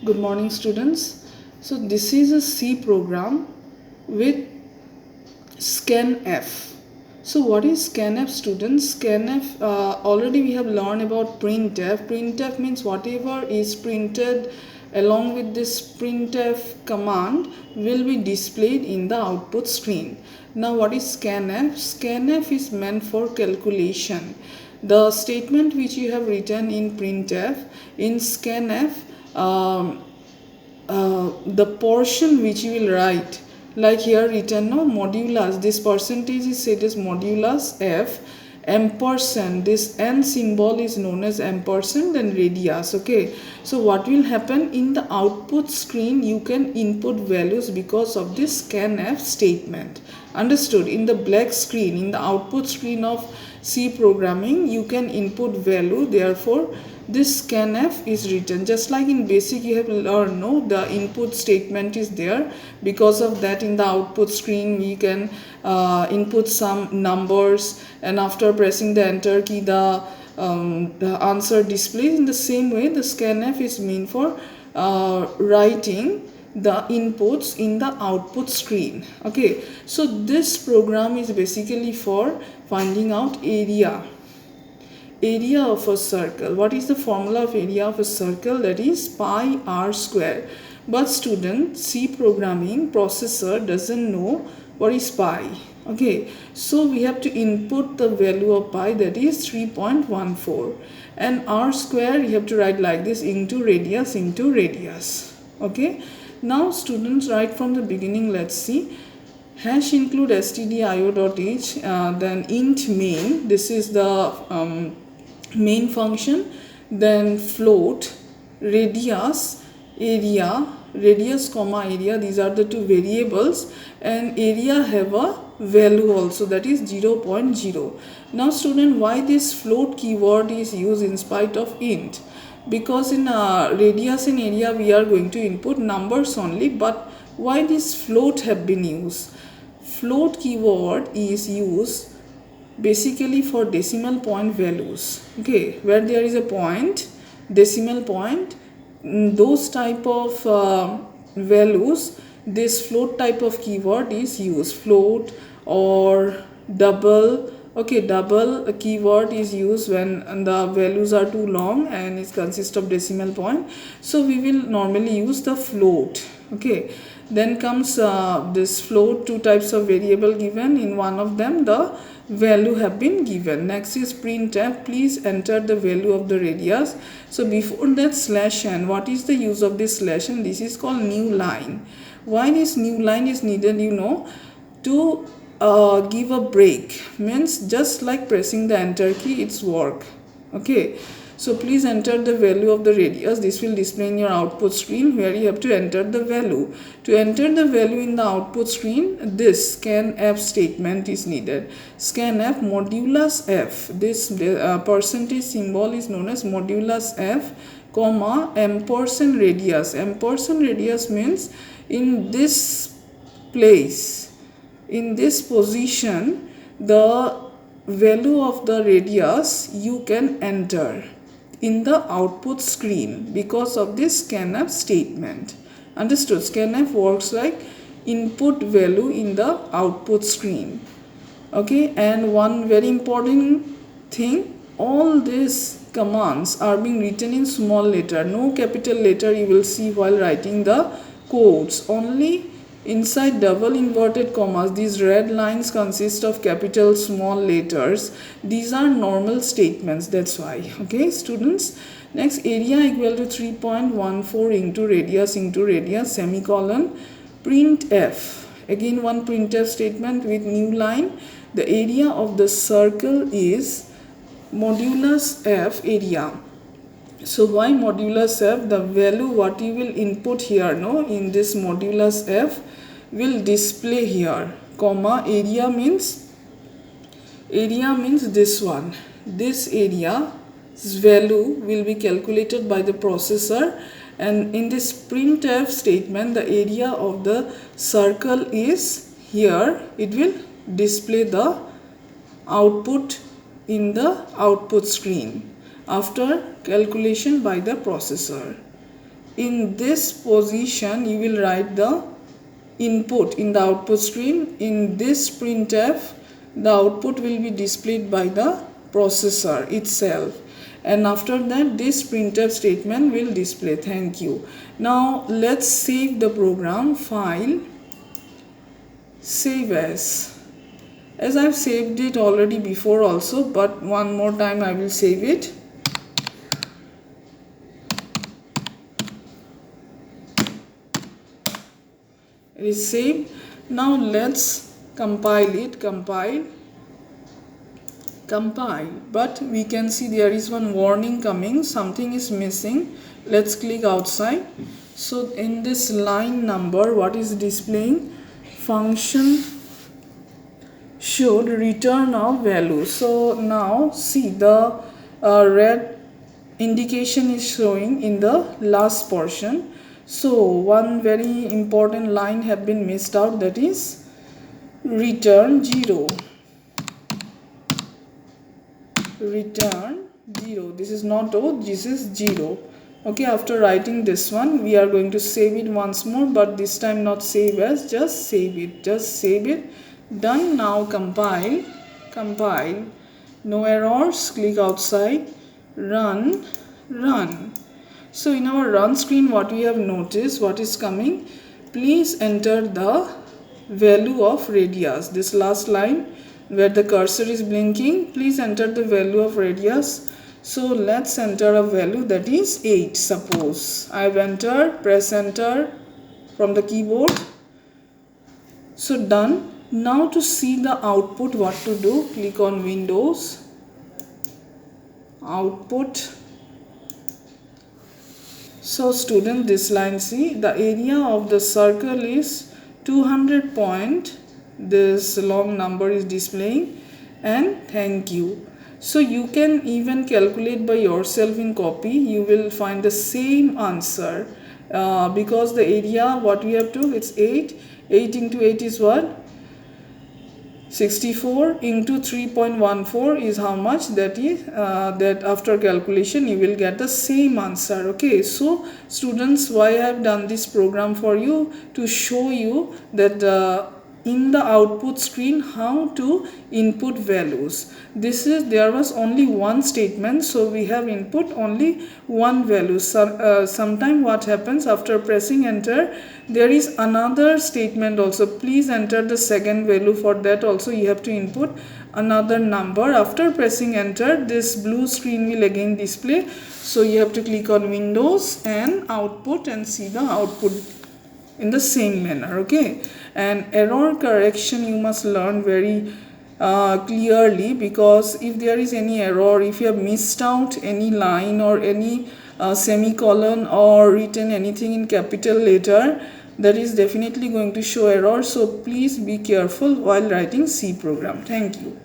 Good morning, students. So this is a C program with scanf. So what is scanf, students? Scanf, already we have learned about printf. Printf means whatever is printed along with this printf command will be displayed in the output screen. Now what is scanf? Scanf is meant for calculation. The statement which you have written in printf, in scanf, the portion which you will write, like here written no modulus, this percentage is said as modulus f, ampersand, this n symbol is known as ampersand, and radius. Okay, so what will happen in the output screen, you can input values because of this scanf statement. Understood? In the black screen, in the output screen of C programming, you can input value, therefore this scanf is written. Just like in basic you have learned, no, the input statement is there. Because of that, in the output screen we can input some numbers, and after pressing the enter key, the answer displays. In the same way, the scanf is meant for writing the inputs in the output screen. Okay, so this program is basically for finding out area of a circle. What is the formula of area of a circle? That is pi r square. But student, C programming processor doesn't know what is pi. Okay, so we have to input the value of pi, that is 3.14, and r square you have to write like this, into radius. Okay, now students, right from the beginning, let's see. Hash include stdio.h, then int main, this is the main function, then float, radius, area, radius comma area, these are the two variables, and area have a value also, that is 0.0. Now student, why this float keyword is used in spite of int? Because in radius and area we are going to input numbers only, but why this float have been used? Float keyword is used basically for decimal point values. Okay, where there is a point, decimal point, those type of values, this float type of keyword is used. Float or double. Okay, double keyword is used when the values are too long and it consists of decimal point. So we will normally use the float. Okay, then comes this float, two types of variable given. In one of them the value have been given. Next is printf, please enter the value of the radius. So before that, slash n. What is the use of this slash n? This is called new line. Why this new line is needed, you know, to give a break, means just like pressing the enter key, it's work. Okay, so please enter the value of the radius. This will display in your output screen, where you have to enter the value. To enter the value in the output screen, this scanf statement is needed. Scanf modulus f, this percentage symbol is known as modulus f, comma ampersand radius. Ampersand radius means in this place, in this position, the value of the radius you can enter in the output screen because of this scanf statement. Understood? Scanf works like input value in the output screen. Okay, and one very important thing, all these commands are being written in small letter, no capital letter you will see while writing the codes. Only inside double inverted commas, these red lines consist of capital small letters. These are normal statements, that's why. Okay, students. Next, area equal to 3.14 into radius semicolon. Printf, again one printf statement with new line. The area of the circle is modulus f area. So why modulus f? The value what you will input here, no, in this modulus f will display here, comma area means this one. This area value will be calculated by the processor, and in this printf statement the area of the circle is here. It will display the output in the output screen after calculation by the processor. in this position you will write the input in the output screen. In this printf, the output will be displayed by the processor itself, and after that this printf statement will display. Thank you. Now let's save the program. File, save as I've saved it already before also, but one more time I will save it. It is saved. Now let's compile it. Compile, but we can see there is one warning coming, something is missing. Let's click outside. So in this line number, what is displaying? Function should return a value. So now see the red indication is showing in the last portion. So one very important line have been missed out, that is return 0. Return 0. This is not O, this is 0. Okay, after writing this one, we are going to save it once more, but this time not save as, just save it. Just save it. Done. Now compile. No errors. Click outside. Run. So in our run screen, what we have noticed, what is coming? Please enter the value of radius. This last line where the cursor is blinking, please enter the value of radius. So let's enter a value, that is 8. Suppose I have entered, press enter from the keyboard. So done. Now to see the output, what to do? Click on Windows, Output. So student, this line, see the area of the circle is 200 point. This long number is displaying, and thank you. So you can even calculate by yourself in copy. You will find the same answer because the area, what we have to, it's 8. 8 into 8 is what? 64 into 3.14 is how much? That is that after calculation you will get the same answer. Okay, so students, why I have done this program for you? To show you that in the output screen how to input values. There was only one statement, so we have input only one value. Sometime what happens, after pressing enter, there is another statement also. Please enter the second value. For that also you have to input another number. After pressing enter, this blue screen will again display. So you have to click on Windows and Output and see the output in the same manner. Okay, and error correction you must learn very clearly, because if there is any error, if you have missed out any line or any semicolon or written anything in capital letter, that is definitely going to show error. So please be careful while writing C program. Thank you.